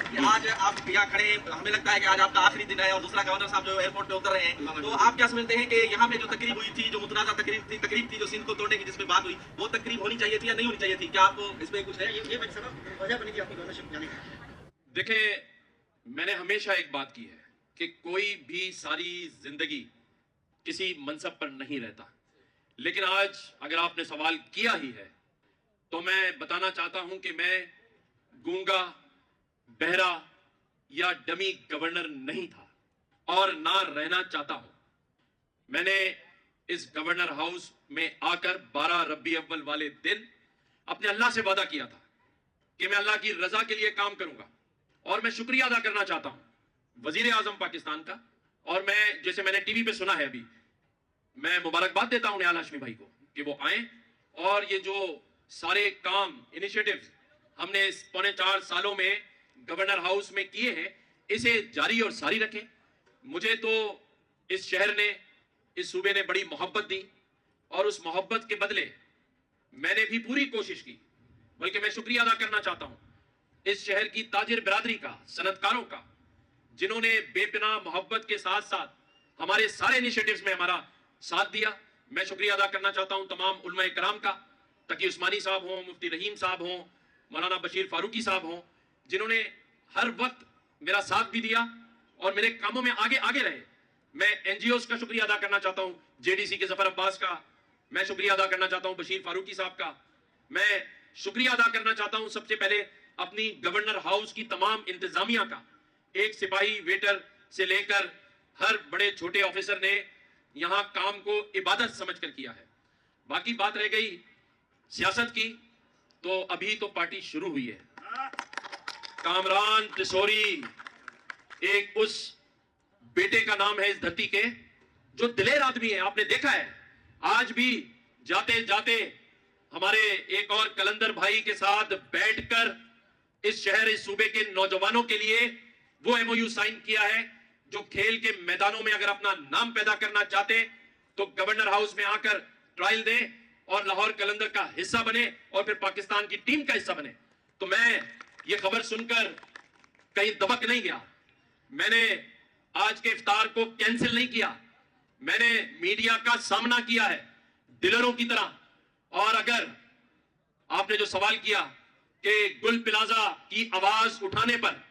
कि आज आप यहाँ खड़े हैं, हमें लगता है कि आज आपका आखिरी दिन है और दूसरा गवर्नर साहब जो एयरपोर्ट पे उतर रहे हैं, तो आप क्या समझते हैं कि यहाँ पे जो तकरीब हुई थी, जो मुतनाज़ा तकरीब थी जो सिंध को तोड़ने की जिसमें बात हुई, वो तकरीब होनी चाहिए थी या नहीं होनी चाहिए थी? क्या आपको इसमें कुछ है? ये वजह बनी थी आपकी गवर्नरशिप जाने की? देखें, मैंने हमेशा एक बात की है कि कोई भी सारी जिंदगी किसी मनसब पर नहीं रहता, लेकिन आज अगर आपने सवाल किया ही है तो मैं बताना चाहता हूं कि मैं गूंगा, बहरा या डमी गवर्नर नहीं था और ना रहना चाहता हूं। मैंने इस गवर्नर हाउस में आकर 12 रबी अव्वल वाले दिन अपने अल्लाह से वादा किया था कि मैं अल्लाह की रजा के लिए काम करूंगा और मैं शुक्रिया अदा करना चाहता हूं वजीर आजम पाकिस्तान का। और मैं, जैसे मैंने टीवी पे सुना है अभी, मैं मुबारकबाद देता हूं निहाल हाशमी भाई को कि वो आए और ये जो सारे काम इनिशिएटिव्स हमने इस पौने 4 सालों में गवर्नर हाउस में किए हैं, इसे जारी और सारी रखें। मुझे तो इस शहर ने, इस सूबे ने बड़ी मोहब्बत दी और उस मोहब्बत के बदले मैंने भी पूरी कोशिश की, बल्कि मैं शुक्रिया अदा करना चाहता हूं इस शहर की ताजिर बिरादरी का, सनतकारों का, जिन्होंने बेपनाह मोहब्बत के साथ साथ हमारे सारे इनिशिएटिव्स में हमारा साथ दिया। मैं शुक्रिया अदा करना चाहता हूं तमाम उलमा कराम का, तकी उस्मानी साहब हों, मुफ्ती रहीम साहब हों, मौलाना बशीर फारूकी साहब हों, जिन्होंने हर वक्त मेरा साथ भी दिया और मेरे कामों में आगे आगे रहे। मैं एनजीओज का शुक्रिया अदा करना चाहता हूं, जेडीसी के जफर अब्बास का मैं शुक्रिया अदा करना चाहता हूं, बशीर फारूकी साहब का मैं शुक्रिया अदा करना चाहता हूं सबसे पहले अपनी गवर्नर हाउस की तमाम इंतजामिया का। एक सिपाही वेटर से लेकर हर बड़े छोटे ऑफिसर ने यहां काम को इबादत समझकर किया है। बाकी बात रह गई सियासत की, तो अभी तो पार्टी शुरू हुई है। कामरान तिसोरी एक उस बेटे का नाम है इस धरती के जो दिलेर आदमी है, आपने देखा है। आज भी जाते जाते हमारे एक और कलंदर भाई के साथ बैठकर इस शहर, इस सूबे के नौजवानों के लिए वो एमओयू साइन किया है जो खेल के मैदानों में अगर अपना नाम पैदा करना चाहते तो गवर्नर हाउस में आकर ट्रायल दें और लाहौर कलंदर का हिस्सा बने और फिर पाकिस्तान की टीम का हिस्सा बने। तो मैं ये खबर सुनकर कहीं दबक नहीं गया, मैंने आज के इफ्तार को कैंसिल नहीं किया, मैंने मीडिया का सामना किया है डीलरों की तरह। और अगर आपने जो सवाल किया कि गुल प्लाजा की आवाज उठाने पर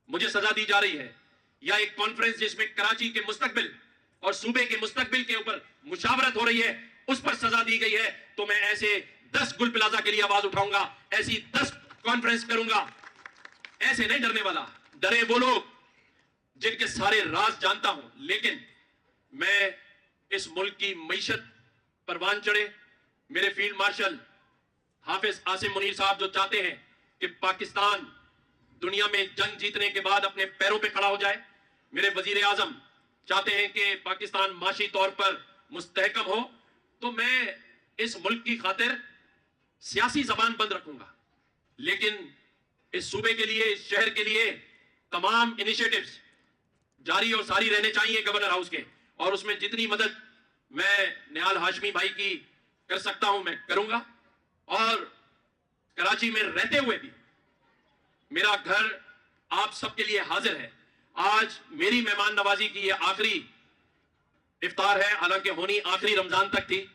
मुझे सजा दी जा रही है, या एक कॉन्फ्रेंस जिसमें कराची के मुस्तकबिल और सूबे के मुस्तकबिल के ऊपर मुशावरत हो रही है उस पर सजा दी गई है, तो मैं ऐसे 10 गुल प्लाजा के लिए आवाज उठाऊंगा, ऐसी 10 कॉन्फ्रेंस करूंगा। ऐसे नहीं डरने वाला, डरे वो लोग जिनके सारे राज जानता हूं, लेकिन मैं इस मुल्क की मईशत परवान चढ़े। मेरे फील्ड मार्शल हाफिज आसिम मुनीर साहब जो चाहते हैं कि पाकिस्तान दुनिया में जंग जीतने के बाद अपने पैरों पे खड़ा हो जाए, मेरे वजीर आजम चाहते हैं कि पाकिस्तान माशी तौर पर मुस्तहकम हो, तो मैं इस मुल्क की खातिर सियासी जबान बंद रखूंगा, लेकिन इस सूबे के लिए, इस शहर के लिए तमाम इनिशिएटिव्स जारी और सारी रहने चाहिए गवर्नर हाउस के, और उसमें जितनी मदद मैं निहाल हाशमी भाई की कर सकता हूं मैं करूंगा। और कराची में रहते हुए भी मेरा घर आप सबके लिए हाजिर है। आज मेरी मेहमान नवाजी की ये आखिरी इफ्तार है, हालांकि होनी आखिरी रमजान तक थी,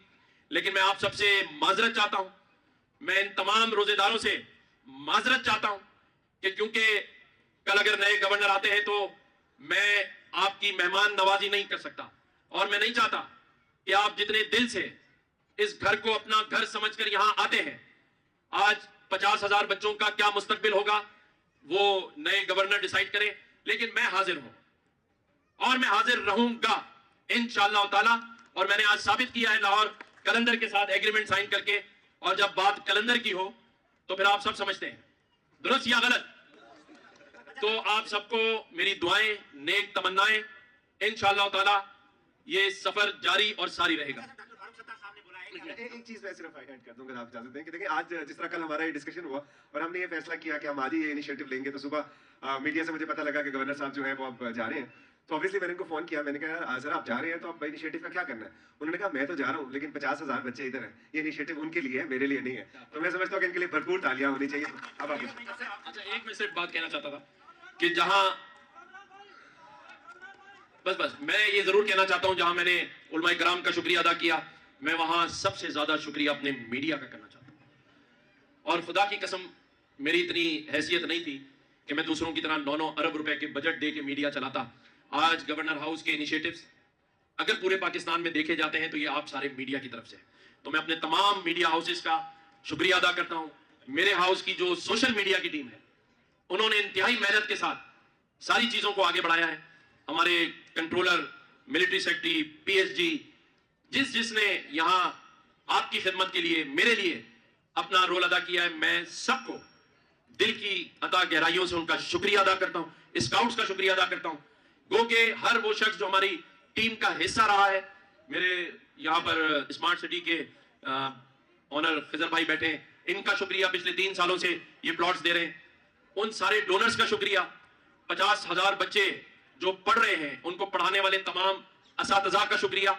लेकिन मैं आप सबसे माजरत चाहता हूं, मैं इन तमाम रोजेदारों से माजरत चाहता हूं कि क्योंकि कल अगर नए गवर्नर आते हैं तो मैं आपकी मेहमान नवाजी नहीं कर सकता, और मैं नहीं चाहता कि आप जितने दिल से इस घर को अपना घर समझकर यहां आते हैं, आज 50,000 बच्चों का क्या मुस्तकबिल होगा वो नए गवर्नर डिसाइड करें, लेकिन मैं हाजिर हूं और मैं हाजिर रहूंगा इंशाअल्लाह ताला। और मैंने आज साबित किया है लाहौर कलंदर के साथ एग्रीमेंट साइन करके, और जब बात कलंदर की हो तो फिर आप सब समझते हैं दुरुस्त या गलत। तो आप सबको मेरी दुआएं, नेक तमन्नाएं, इंशाअल्लाह ताला ये सफर जारी और सारी रहेगा। एक चीज मैं सिर्फ ऐड कर दूंगा, आप इजाजत दें कि देखिए आज जिस तरह कल हमारा ये डिस्कशन हुआ और हमने ये फैसला किया कि हम आज ही ये इनिशिएटिव लेंगे, तो सुबह मीडिया से मुझे पता लगा कि गवर्नर साहब जो है वो अब जा रहे हैं। तो ऑब्वियसली मैंने उनको फोन किया, मैंने कहा सर आप जा रहे हैं तो आप इनिशिएटिव का क्या करना है। उन्होंने कहा मैं तो जा रहा हूँ लेकिन 50,000 बच्चे इधर हैं, ये इनिशिएटिव उनके लिए है, मेरे लिए नहीं है। तो मैं समझता हूँ कि इनके लिए भरपूर तालियां होनी चाहिए। अब आप अच्छा, एक मैं सिर्फ बात कहना चाहता था کہ جہاں بس میں یہ ضرور کہنا چاہتا ہوں، جہاں میں نے علماء کرام کا شکریہ ادا کیا، میں وہاں سب سے زیادہ شکریہ اپنے میڈیا کا کرنا چاہتا ہوں۔ اور خدا کی قسم میری اتنی حیثیت نہیں تھی کہ میں دوسروں کی طرح 9 ارب روپے کے بجٹ دے کے میڈیا چلاتا۔ آج گورنر ہاؤس کے انیشیٹوز اگر پورے پاکستان میں دیکھے جاتے ہیں تو یہ آپ سارے میڈیا کی طرف سے، تو میں اپنے تمام میڈیا ہاؤسز کا شکریہ ادا کرتا ہوں۔ میرے ہاؤس کی جو سوشل میڈیا کی ٹیم ہے، انہوں نے انتہائی محنت کے ساتھ ساری چیزوں کو آگے بڑھایا ہے۔ ہمارے controller, military secretary, P S جی، جس نے یہاں آپ کی خدمت کے لیے میرے لیے اپنا رول ادا کیا ہے، میں سب کو دل کی عطا گہرائیوں سے ان کا شکریہ ادا کرتا ہوں۔ اسکاؤٹس کا شکریہ ادا کرتا ہوں، گو کہ ہر وہ شخص جو ہماری ٹیم کا حصہ رہا ہے۔ میرے یہاں پر اسمارٹ سٹی کے آنر خضر بھائی بیٹھے ہیں، ان کا شکریہ، پچھلے 3 سالوں سے یہ پلاٹس دے رہے ہیں۔ ان سارے ڈونرز کا شکریہ، 50,000 بچے جو پڑھ رہے ہیں، ان کو پڑھانے والے تمام اساتذہ کا شکریہ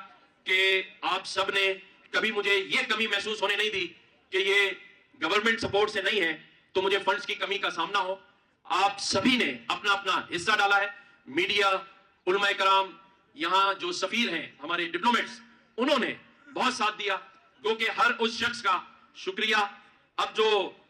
کہ آپ سب نے کبھی مجھے یہ کمی محسوس ہونے نہیں دی کہ یہ گورنمنٹ سپورٹ سے نہیں ہے تو مجھے فنڈز کی کمی کا سامنا ہو۔ آپ سبھی نے اپنا اپنا حصہ ڈالا ہے۔ میڈیا، علماء کرام، یہاں جو سفیر ہیں، ہمارے ڈپلومیٹس، انہوں نے بہت ساتھ دیا، کیونکہ ہر اس شخص کا شکریہ۔ اب جو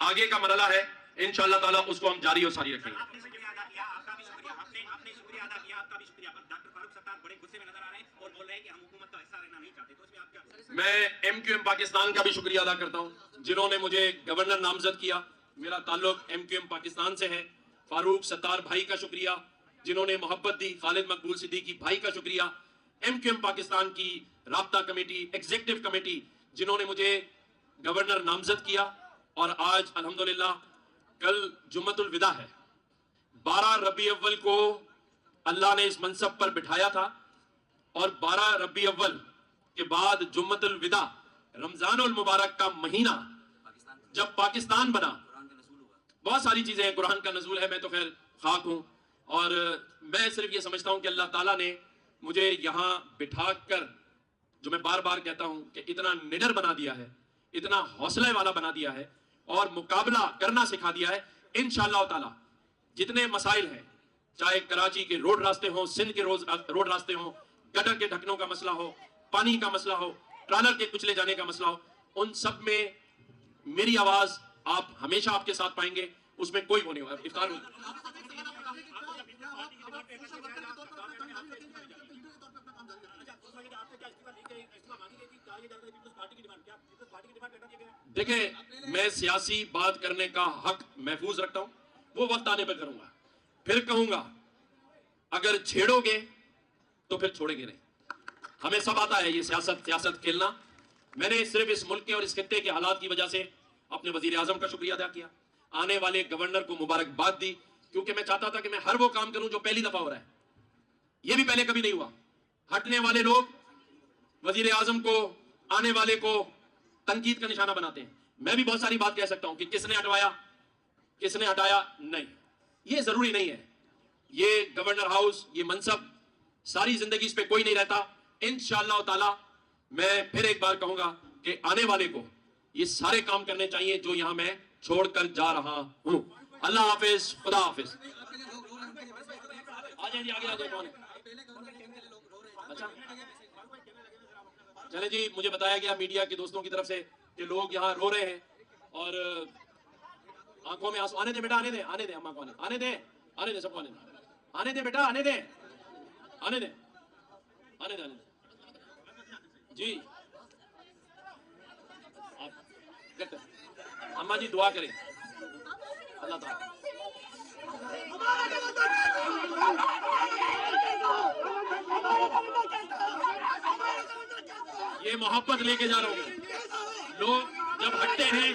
آگے کا مرحلہ ہے انشاءاللہ تعالیٰ اس کو ہم جاری و ساری رکھیں گے۔ آپ نے شکریہ ادا کیا، آپ کا بھی شکریہ، آپ نے شکریہ ادا کیا، آپ کا بھی شکریہ۔ ڈاکٹر فاروق ستار بڑے غصے میں نظر آ رہے ہیں اور بول رہے ہیں کہ ہم حکومت کا حصہ رہنا نہیں چاہتے، تو اس میں آپ کیا؟ میں ایم کیو ایم پاکستان کا بھی شکریہ ادا کرتا ہوں، جنہوں نے مجھے گورنر نامزد کیا۔ میرا تعلق ایم کیو ایم پاکستان سے ہے۔ فاروق ستار بھائی کا شکریہ، جنہوں نے محبت دی۔ خالد مقبول صدیقی بھائی کا شکریہ۔ ایم کیو ایم پاکستان کی رابطہ کمیٹی، ایگزیکٹو کمیٹی، جنہوں نے مجھے گورنر نامزد کیا۔ اور آج الحمدللہ کل جمعۃ الوداع ہے، 12 ربیع اول کو اللہ نے اس منصب پر بٹھایا تھا، اور 12 ربیع اول کے بعد جمعۃ الوداع، رمضان المبارک کا مہینہ جب پاکستان بنا، بہت ساری چیزیں ہیں، قرآن کا نزول ہے، میں تو خیر خاک ہوں، اور میں صرف یہ سمجھتا ہوں کہ اللہ تعالیٰ نے مجھے یہاں بٹھا کر، جو میں بار بار کہتا ہوں کہ اتنا نڈر بنا دیا ہے، اتنا حوصلے والا بنا دیا ہے، اور مقابلہ کرنا سکھا دیا ہے۔ انشاءاللہ تعالیٰ جتنے مسائل ہیں، چاہے کراچی کے روڈ راستے ہوں، سندھ کے روڈ راستے ہوں، گٹر کے ڈھکنوں کا مسئلہ ہو، پانی کا مسئلہ ہو، ٹرالر کے کچلے جانے کا مسئلہ ہو، ان سب میں میری آواز آپ ہمیشہ آپ کے ساتھ پائیں گے، اس میں کوئی وہ نہیں ہوگا۔ افطار دیکھیں، میں سیاسی بات کرنے کا حق محفوظ رکھتا ہوں، وہ وقت آنے پہ کروں گا، پھر کہوں گا اگر چھیڑو گے تو پھر چھوڑیں گے نہیں۔ ہمیں سب آتا ہے یہ سیاست کھیلنا۔ میں نے صرف اس ملک کے اور اس خطے کے حالات کی وجہ سے اپنے وزیر اعظم کا شکریہ ادا کیا، آنے والے گورنر کو مبارکباد دی، کیونکہ میں چاہتا تھا کہ میں ہر وہ کام کروں جو پہلی دفعہ ہو رہا ہے، یہ بھی پہلے کبھی نہیں ہوا۔ ہٹنے والے لوگ وزیر اعظم کو، آنے والے کو تنقید کا نشانہ بناتے ہیں۔ میں بھی بہت ساری بات کہہ سکتا ہوں کہ کس نے ہٹوایا، کس نے ہٹایا، نہیں، یہ ضروری نہیں ہے۔ یہ گورنر ہاؤس، یہ منصب ساری زندگی اس پہ کوئی نہیں رہتا۔ انشاءاللہ تعالی میں پھر ایک بار کہوں گا کہ آنے والے کو یہ سارے کام کرنے چاہیے جو یہاں میں چھوڑ کر جا رہا ہوں۔ اللہ حافظ، خدا حافظ۔ آ جائیں جی، آگے آ جائیں، کون ہے؟ اچھا چلے جی، مجھے بتایا گیا میڈیا کے دوستوں کی طرف سے کہ لوگ یہاں رو رہے ہیں اور آنکھوں میں آنسو۔ آنے دے بیٹا، آنے دے، آنے دے، اماں کو آنے دے، آنے دے، سب کو آنے دے، آنے دے بیٹا، آنے دے، آنے دے، آنے دے، آنے دے جی۔ آپ اماں جی دعا کریں اللہ تعالیٰ۔ یہ محبت لے کے جا رہا ہوں۔ لوگ جب ہٹتے ہیں